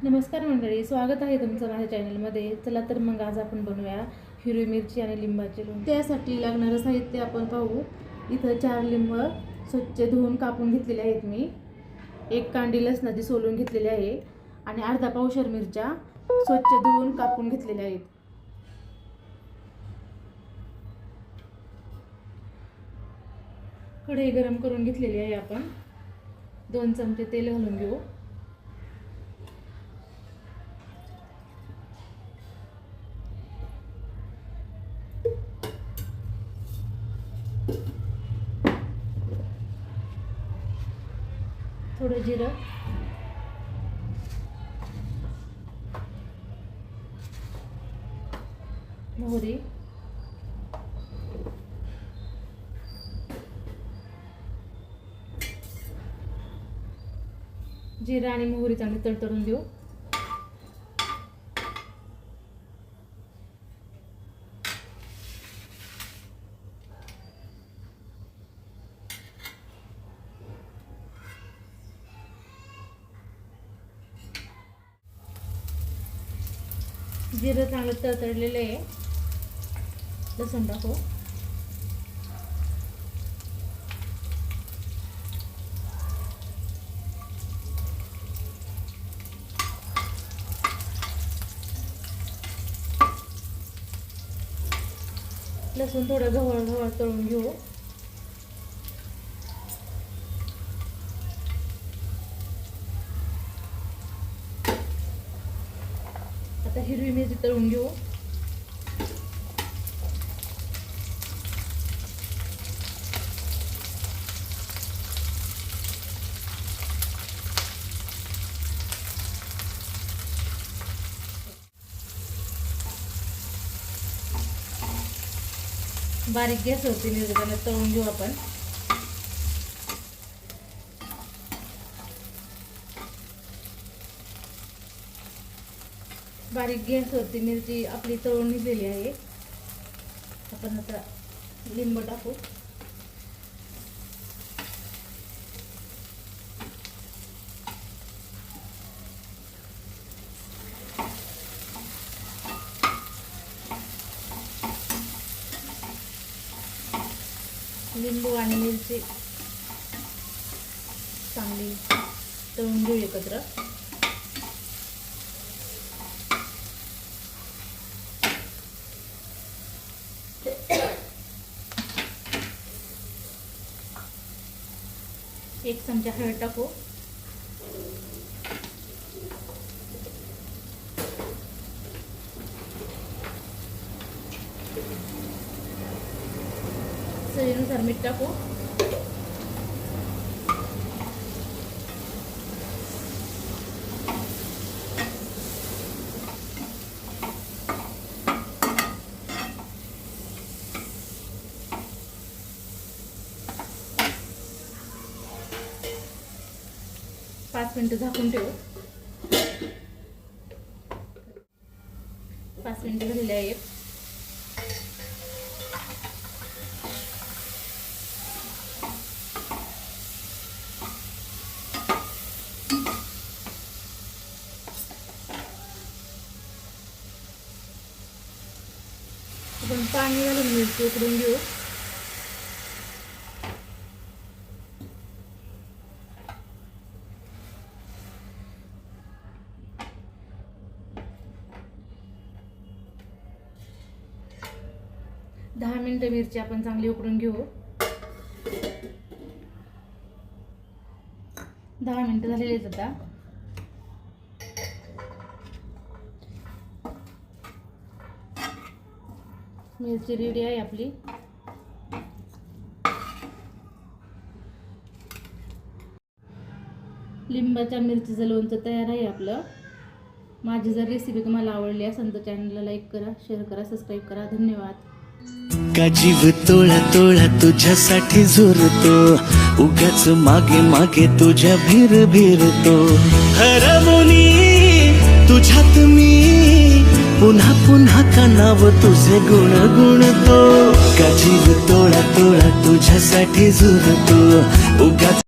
नमस्कार मंडळी, स्वागत आहे तुमचं माझ्या चॅनलमध्ये. चला तर मग आज आपण बनवूया हिरवी मिरची आणि लिंबाचे लोणचे. त्यासाठी लागणारं साहित्य आपण पाहू. इथं 4 लिंब स्वच्छ धुवून कापून घेतलेले आहेत मी. 1 कांडी लसणाची सोलून घेतलेली आहे आणि अर्धा पावशेर मिरच्या स्वच्छ धुवून कापून घेतलेल्या आहेत. कढई गरम करून घेतलेली आहे. आपण 2 चमचे तेल घालून घेऊ. थोडं जिरं, मोहरी, जिरं आणि मोहरी चांगली तडतडून घेऊ. जिरं चांगलं तडतडलेलं आहे. लसूण टाकू. लसूण थोडं गव्हाळ तळून घेऊ. आता हिरवी मिरची तळून घेऊ. बारीक गॅसवरती मिरची तळून घेऊ आपण. बारीक गॅसवरती मिरची आपली तळून निघलेली आहे. आपण आता लिंब टाकू. लिंबू आणि मिरची चांगली तळून घेऊ एकत्र. एक चमचा हळद टाकू. चवीनुसार मीठ टाकू. पाच मिनिटं झाकून ठेवू. 5 मिनिटं झालेली आहेत. आपण पाणी घालून मिरची उकडून घेऊ. दहा मिनिटं मिरची आपण चांगली उकडून घेऊ. 10 मिनिटं झालेली आहेत. आता मिरची रेडी आहे आपली. लिंबाच्या मिरचीचं लोणचं तयार आहे आपलं. माझी जर रेसिपी तुम्हाला आवडली असेल तर चॅनलला लाईक करा, शेअर करा, सबस्क्राईब करा. धन्यवाद. का जीव तोळा तोळा तुझ्यासाठी झुरतो, उगाच मागे मागे तुझ्या भीर भीरतो. हरवणी तुझ्यात मी पुन्हा पुन्हा का नाव तुझे गुण गुणतो. का जीव तोळा तोळा तुझ्यासाठी झुरतो, उगाच